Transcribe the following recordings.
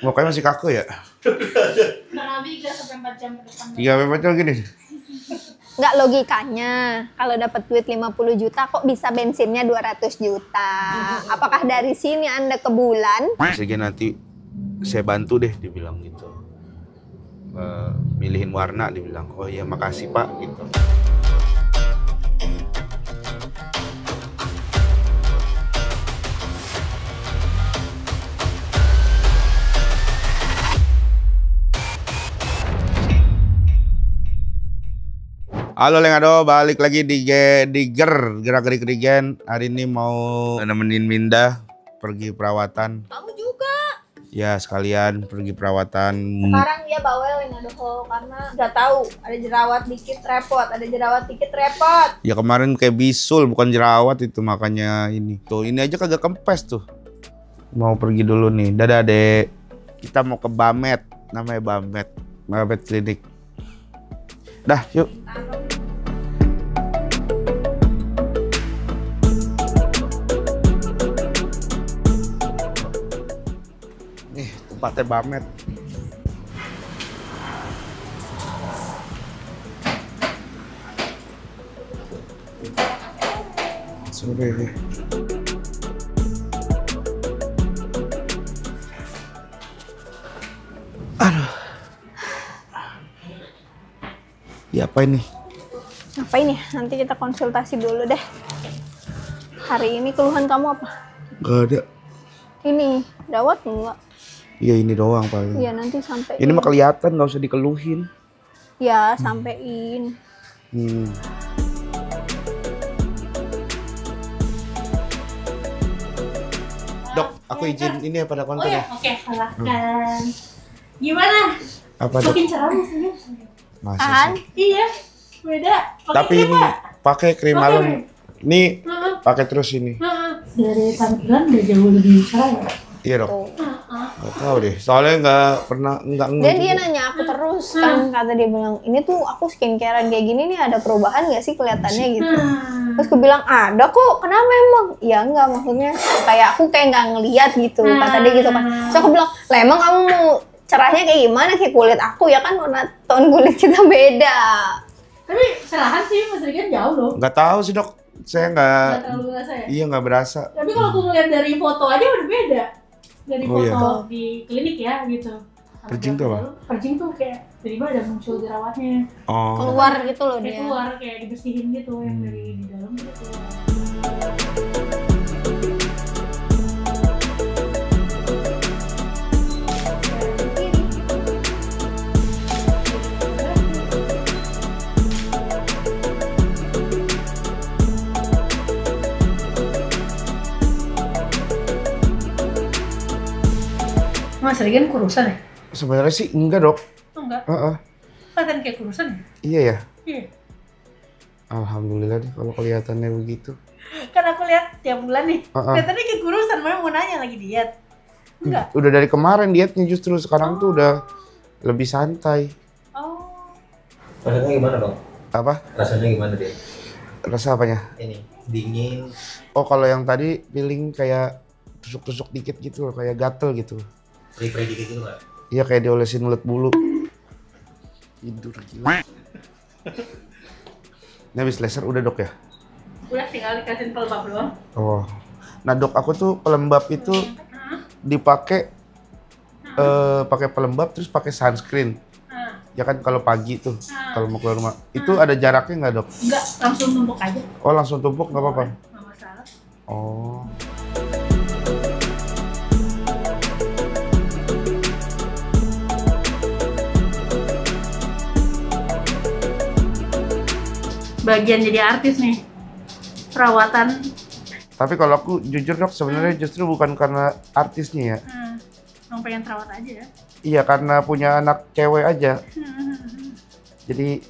Mukanya masih kaku ya? Kurang lebih 3-4 jam ke depan. 3-4 jam gini? Nggak logikanya, kalau dapat duit 50 juta kok bisa bensinnya 200 juta? Apakah dari sini Anda ke bulan? Sehingga nanti saya bantu deh, dibilang gitu. Milihin warna, dibilang. Oh iya makasih Pak, gitu. Halo Lengado, balik lagi di gerak-gerik Regen. Hari ini mau nemenin Minda pergi perawatan. Kamu juga. Ya sekalian pergi perawatan. Sekarang dia bawel Lengado karena udah tahu ada jerawat dikit repot, ada jerawat dikit repot. Ya kemarin kayak bisul, bukan jerawat itu, makanya ini. Tuh ini aja kagak kempes tuh. Mau pergi dulu nih, dadah dek. Kita mau ke Bamet, namanya Bamet Klinik. Dah yuk. Nih tempatnya Bamet. Sore. Aduh. Ya apa ini? Apa ini? Nanti kita konsultasi dulu deh. Hari ini keluhan kamu apa? Gak ada. Ini jerawat enggak? Iya ini doang paling. Iya nanti sampein. Ini mah kelihatan, nggak usah dikeluhin. Ya sampein. Dok, aku izin ini ya pada Oh konten ya, ya. oke, silahkan. Gimana? Apa dok? Makin cerah maksudnya? Masa Kan? sih? Iya, beda. Tapi ini pakai krim malam. Ini pakai terus ini. Dari tampilan udah jauh lebih cerah ya? Iya dok. Tuh. Gak tahu deh. Soalnya nggak pernah Dan juga. dia nanya aku terus kan, kata dia bilang ini tuh aku skincarean kayak gini nih ada perubahan gak sih kelihatannya gitu. Terus aku bilang ada kok, kenapa emang? Ya enggak, maksudnya kayak aku kayak nggak ngeliat gitu, kata dia gitu kan. Terus aku bilang lah emang kamu mau cerahnya kayak gimana, kayak kulit aku ya kan, warna tone kulit kita beda. Tapi cerahan sih Mas Regen jauh loh. Nggak tahu sih dok. Saya Nggak nggak. terlalu ngerasa ya? Iya nggak berasa. Tapi kalau aku ngeliat dari foto aja udah beda. Dari Oh, foto iya. di klinik ya gitu. Perjing tuh apa? Perjing tuh kayak tiba-tiba ada muncul jerawatnya. Oh. Keluar gitu loh Kayak dia. keluar, kayak dibersihin gitu yang dari di dalam gitu. Mas Regen kurusan ya? Sebenarnya sih enggak dok. Oh, enggak. Heeh. Kelihatan kayak kurusan ya? Iya ya. Iya. Alhamdulillah deh kalau kelihatannya begitu. Kan aku lihat tiap bulan nih. Heeh. Kelihatannya kayak kurusan, makanya mau nanya lagi diet. Enggak? Udah dari kemarin dietnya, justru sekarang tuh udah lebih santai. Oh. Rasanya gimana dong? Apa? Rasanya gimana dia? Rasa apanya? Ini dingin. Oh kalau yang tadi feeling kayak tusuk-tusuk dikit gitu, kayak gatel gitu. Perih-perih dikit gitu nggak? Iya kayak diolesin ulet bulu. Tidur gila. Ini habis laser udah dok ya? Udah tinggal dikasih pelembab doang. Oh. Nah dok, aku tuh pelembab itu dipakai pakai pelembab terus pakai sunscreen. Ya kan kalau pagi tuh, kalau mau keluar rumah. Itu ada jaraknya nggak dok? Enggak, langsung numpuk aja. Oh langsung tumpuk nggak apa-apa? Nggak masalah. Oh. Bagian jadi artis nih. Perawatan. Tapi kalau aku jujur dok, sebenarnya justru bukan karena artisnya ya. Emang pengen terawat aja ya. Iya karena punya anak cewek aja. Jadi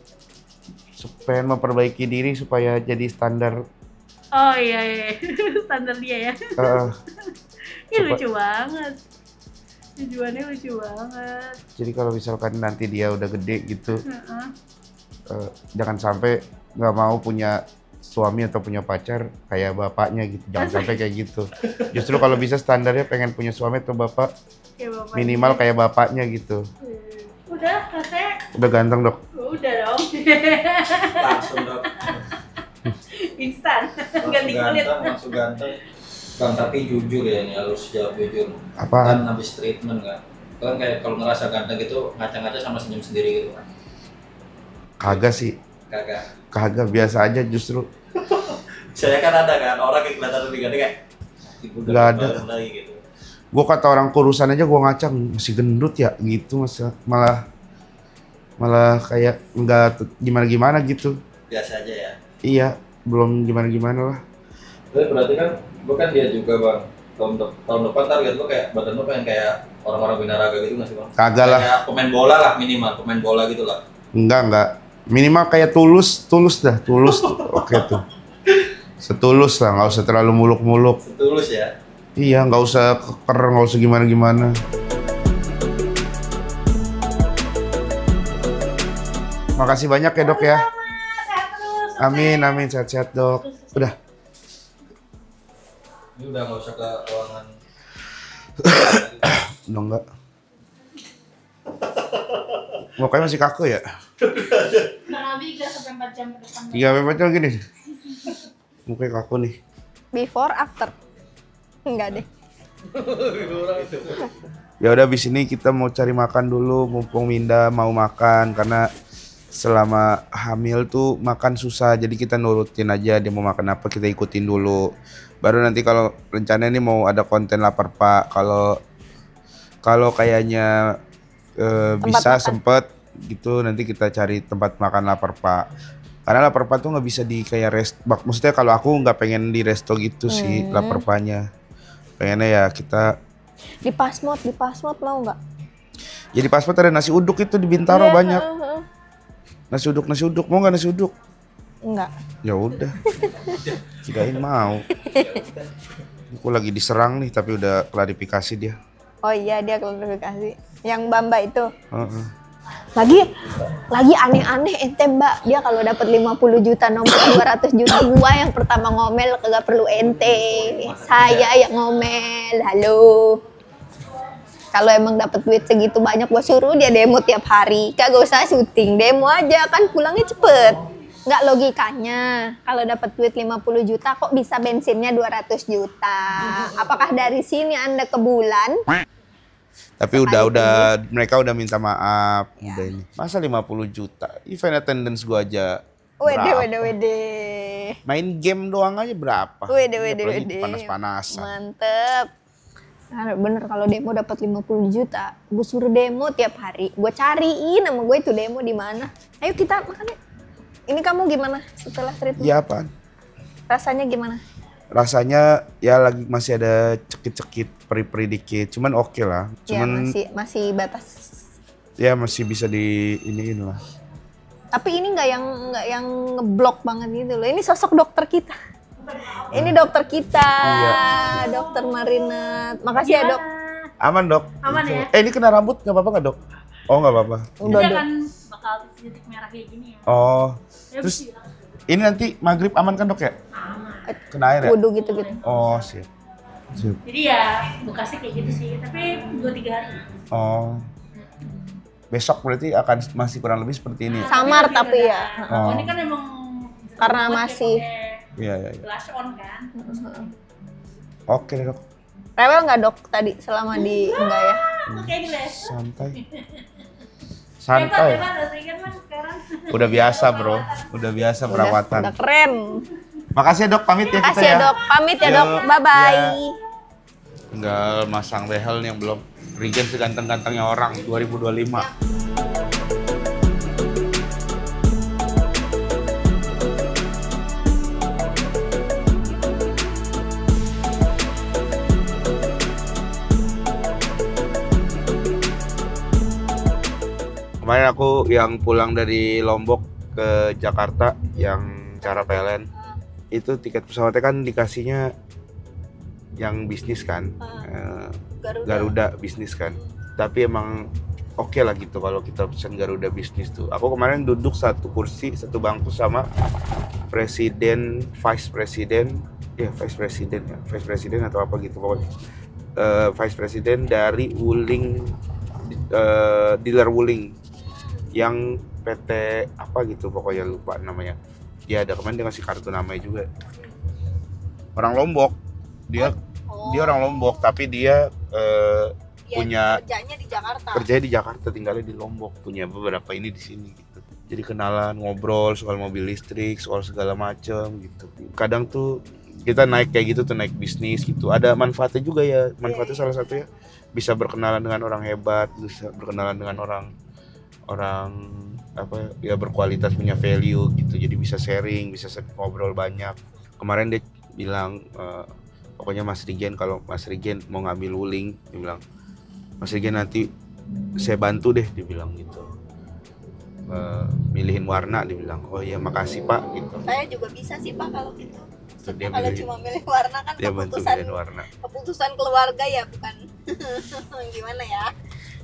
pengen memperbaiki diri supaya jadi standar. Oh iya. Standar dia ya. Ini lucu banget. Tujuannya lucu banget. Jadi kalau misalkan nanti dia udah gede gitu, jangan sampai nggak mau punya suami atau punya pacar kayak bapaknya gitu. Jangan sampai kayak gitu. Justru kalau bisa standarnya pengen punya suami atau bapak Kayak bapaknya. Minimal kayak bapaknya gitu. Udah, selesai. Udah ganteng dok. Udah dong. Langsung dok. Instan. Ganti kulit. Langsung ganteng. Bang, tapi jujur ya, ini harus jawab jujur. Apaan? Kan habis treatment kan. Kan kayak kalau ngerasa ganteng gitu, ngaca-ngaca sama senyum sendiri gitu kan. Kagak sih. Kagak, biasa aja justru. Saya kan ada kan, orang yang kelihatan lebih ganteng kayak ibu udah Nggak ada. kembali lagi gitu. Gue kata orang kurusan aja gue ngacang masih gendut ya gitu, malah kayak nggak gimana gitu. Biasa aja ya. Iya, belum gimana lah. Tapi berarti kan, lu kan dia juga bang. Tahun depan target lu kayak badan lu pengen kayak orang-orang binaraga gitu nggak sih bang? Kagak lah. Kayak pemain bola lah minimal, pemain bola gitu lah. Enggak. Minimal kayak tulus dah, tulus. Oke tuh. Setulus lah, nggak usah terlalu muluk-muluk. Setulus ya. Iya, nggak usah keker, nggak usah gimana-gimana. Makasih banyak ya dok ya. Sehat terus. Amin, sehat-sehat dok. Udah. Ini udah nggak usah ke ruangan. Udah enggak. Mukanya masih kaku ya? Kurang lebih 3-4 jam ke depan. 3-4 jam gini. Mukanya kaku nih. Before after. Enggak deh. Ya udah abis ini kita mau cari makan dulu, mumpung Minda mau makan karena selama hamil tuh makan susah, jadi kita nurutin aja dia mau makan apa kita ikutin dulu. Baru nanti kalau rencana ini mau ada konten lapar Pak, kalau kayaknya bisa makan. sempet gitu nanti kita cari tempat makan lapar Pak. Karena lapar Pak tuh nggak bisa di kayak maksudnya kalau aku nggak pengen di resto gitu sih lapar Paknya. Pengennya ya kita Di Pasmod mau nggak? jadi paspor ada nasi uduk itu di Bintaro Iya, banyak. Nasi uduk, mau nggak nasi uduk? Enggak. Ya udah. Kirain mau. Aku lagi diserang nih tapi udah klarifikasi dia. Oh iya, dia klarifikasi. Yang Bamba itu. Heeh. Lagi aneh-aneh ente Mbak. Dia kalau dapat 50 juta nomor 200 juta gua yang pertama ngomel, kagak perlu ente. Saya yang ngomel. Halo. Kalau emang dapat duit segitu banyak gua suruh dia demo tiap hari. Kagak usah syuting, demo aja kan pulangnya cepet. Nggak logikanya. Kalau dapat duit 50 juta kok bisa bensinnya 200 juta. Apakah dari sini Anda ke bulan? Tapi udah mereka udah minta maaf. Ya. Udah ini. Masa 50 juta? Event attendance gua aja Wede. main game doang aja berapa? Wede. Apalagi panas-panasan. Mantep. Nah, bener kalau demo dapat 50 juta, gue suruh demo tiap hari. Gue cariin sama gue itu demo di mana. Ayo kita makan yuk. Ini kamu gimana setelah treatment? Iya apaan? Rasanya gimana? Rasanya ya lagi masih ada cekit-cekit peri-peri dikit. Cuman oke lah. Cuman Ya masih batas. ya masih bisa di iniin lah. Tapi ini nggak yang ngeblok banget gitu loh. Ini sosok dokter kita. Ini dokter kita, Iya. Dokter Marinat. Makasih ya dok. Aman dok. Aman ya? Ini kena rambut nggak apa-apa nggak dok? Oh nggak apa-apa. Udah Dia dok. kan bakal titik merah kayak gini ya. Oh. Ya, Terus bisa. ini nanti maghrib aman kan dok ya? Kena air ya? Wudhu gitu-gitu. Oh siap. Jadi ya bekasnya kayak gitu sih, tapi 2-3 hari. Oh. Besok berarti akan masih kurang lebih seperti ini ya? Samar tapi ya. Oh. Ini kan emang Karena buat masih- dia pakai Iya. blush on kan. Oke dok. Rewel nggak dok tadi selama di enggak ya? Kayak di les. Santai. Hebat, Santai. udah seringan kan sekarang. Udah biasa bro. Udah biasa perawatan. Udah keren. Makasih ya dok. Pamit ya kita Makasih ya dok. Pamit ya dok. Yuk. Bye bye. Ya. Tinggal masang behel nih yang belum. Regen seganteng-gantengnya orang 2025. Kemarin aku yang pulang dari Lombok ke Jakarta yang cara PLN itu tiket pesawatnya kan dikasihnya yang bisnis kan, Garuda bisnis kan. Tapi emang oke lah gitu kalau kita pesan Garuda bisnis tuh. Aku kemarin duduk satu kursi, satu bangku sama presiden, vice presiden atau apa gitu pokoknya. vice president dari Wuling, dealer Wuling yang PT apa gitu, pokoknya lupa namanya. Dia ada kemarin dia ngasih kartu namanya juga. Orang Lombok. Dia orang Lombok tapi dia punya kerjanya di Jakarta, tinggalnya di Lombok, punya beberapa ini di sini gitu. Jadi kenalan, ngobrol soal mobil listrik, soal segala macam gitu. Kadang tuh kita naik kayak gitu tuh, naik bisnis gitu. Ada manfaatnya juga ya. Manfaatnya salah satunya bisa berkenalan dengan orang hebat, bisa berkenalan dengan orang apa ya, berkualitas, punya value gitu. Jadi bisa sharing, bisa ngobrol banyak. Kemarin dia bilang pokoknya Mas Rigen, kalau Mas Rigen mau ngambil Wuling, dia bilang Mas Rigen nanti saya bantu deh, dia bilang gitu. Milihin warna, dia bilang. Oh iya makasih Pak gitu. Saya juga bisa sih Pak kalau gitu. Dia kalau cuma milih warna kan dia keputusan keluarga ya, bukan gimana ya.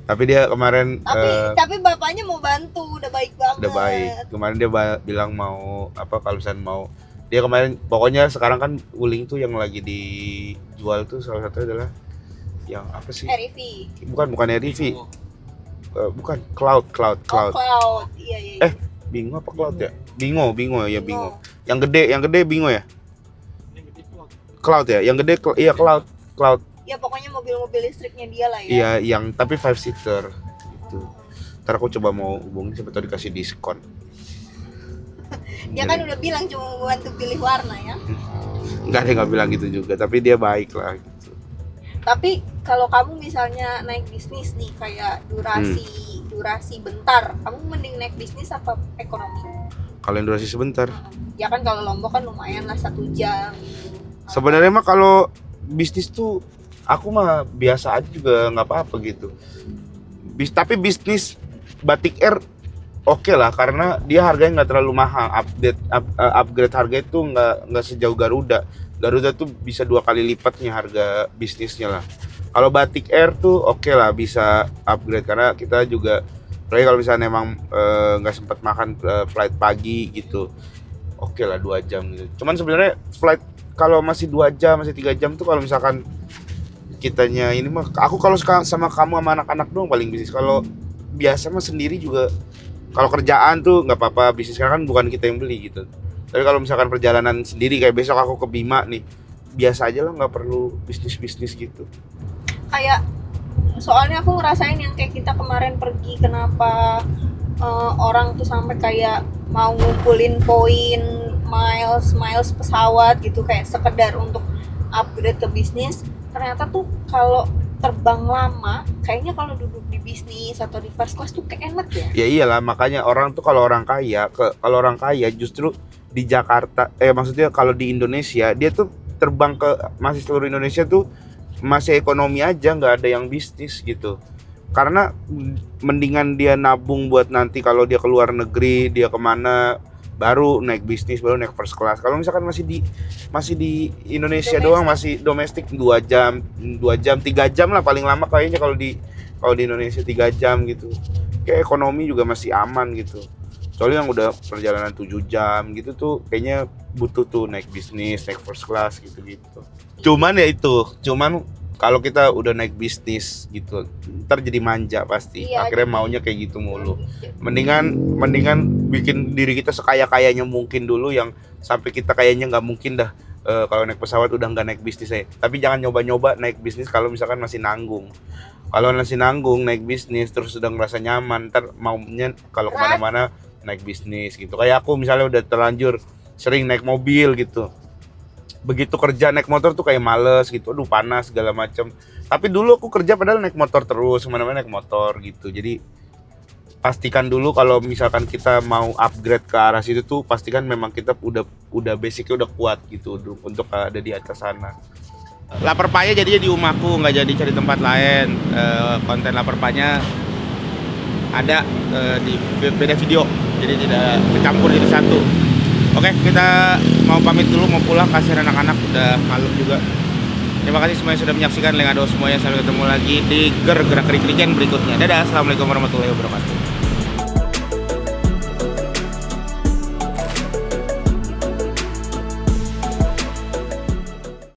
Tapi dia kemarin tapi bapaknya mau bantu, udah baik banget. Udah baik. Kemarin dia bilang mau apa, kalau misalnya mau, dia kemarin pokoknya sekarang kan Wuling tuh yang lagi dijual tuh salah satunya adalah yang apa sih? REV. Bukan REV. Bukan Cloud. Oh, Cloud. Iya. Bingo apa Cloud ya? Bingo. Yang gede Bingo ya? Cloud ya, yang gede iya Cloud. Ya pokoknya mobil-mobil listriknya dia lah ya. Iya, yang tapi 5-seater gitu. Ntar aku coba mau hubungin, siapa tahu dikasih diskon. Dia kan udah bilang cuma bantu pilih warna ya. Enggak, dia nggak bilang gitu juga, tapi dia baik lah gitu. Tapi kalau kamu misalnya naik bisnis nih kayak durasi bentar, kamu mending naik bisnis apa ekonomi? Kalau yang durasi sebentar. Ya kan kalau Lombok kan lumayan lah 1 jam. Sebenarnya mah kalau bisnis tuh aku mah biasa aja juga, nggak apa-apa gitu. Tapi bisnis batik air oke lah, karena dia harganya nggak terlalu mahal. Upgrade harga itu nggak sejauh Garuda. Garuda tuh bisa 2 kali lipatnya harga bisnisnya lah. Kalau batik air tuh oke lah, bisa upgrade karena kita juga, apalagi kalau misalnya emang nggak sempat makan flight pagi gitu, oke lah 2 jam gitu. Cuman sebenarnya flight kalau masih 2 jam, masih 3 jam tuh kalau misalkan kitanya ini mah, aku kalau sama kamu sama anak-anak doang paling bisnis. Kalau biasa mah sendiri juga, kalau kerjaan tuh nggak apa-apa, bisnis kan bukan kita yang beli gitu. Tapi kalau misalkan perjalanan sendiri kayak besok aku ke Bima nih, biasa aja lah, nggak perlu bisnis gitu. Kayak soalnya aku ngerasain yang kayak kita kemarin pergi, kenapa orang tuh sampai kayak mau ngumpulin poin miles pesawat gitu, kayak sekedar untuk upgrade ke bisnis. Ternyata tuh kalau terbang lama, kayaknya kalau duduk di bisnis atau di first class tuh kayak enak ya. Ya iyalah, makanya orang tuh kalau orang kaya justru di Jakarta, maksudnya kalau di Indonesia dia tuh terbang ke masih seluruh Indonesia tuh masih ekonomi aja, nggak ada yang bisnis gitu. Karena mendingan dia nabung buat nanti kalau dia keluar negeri, dia kemana, baru naik bisnis, baru naik first class. Kalau misalkan masih di Indonesia doang, masih domestik 2 jam, 3 jam lah paling lama kayaknya kalau di Indonesia 3 jam gitu. Kayak ekonomi juga masih aman gitu. Soalnya yang udah perjalanan 7 jam gitu tuh kayaknya butuh tuh naik bisnis, naik first class gitu. Cuman kalau kita udah naik bisnis gitu, ntar jadi manja pasti. Iya, akhirnya maunya kayak gitu mulu. Mendingan bikin diri kita sekaya-kayanya mungkin dulu, yang sampai kita kayaknya nggak mungkin dah kalau naik pesawat udah nggak naik bisnis aja. Tapi jangan nyoba-nyoba naik bisnis kalau misalkan masih nanggung. Kalau masih nanggung naik bisnis terus udah ngerasa nyaman, ntar maunya kalau kemana-mana naik bisnis gitu. Kayak aku misalnya udah terlanjur sering naik mobil gitu. Begitu kerja naik motor tuh kayak males gitu, aduh panas segala macam. Tapi dulu aku kerja padahal naik motor terus, kemana-mana naik motor gitu. Jadi pastikan dulu kalau misalkan kita mau upgrade ke arah situ tuh, pastikan memang kita udah basicnya udah kuat gitu untuk ada di atas sana. Lapar paya jadinya di rumahku, nggak jadi cari tempat lain. Konten lapar panya ada di beda video, jadi tidak bercampur jadi satu. Oke, kita mau pamit dulu, mau pulang, kasihan anak-anak udah malam juga. Terima kasih semuanya sudah menyaksikan. Lengado semuanya, sampai ketemu lagi di gerak-gerik berikutnya. Dadah, assalamualaikum warahmatullahi wabarakatuh.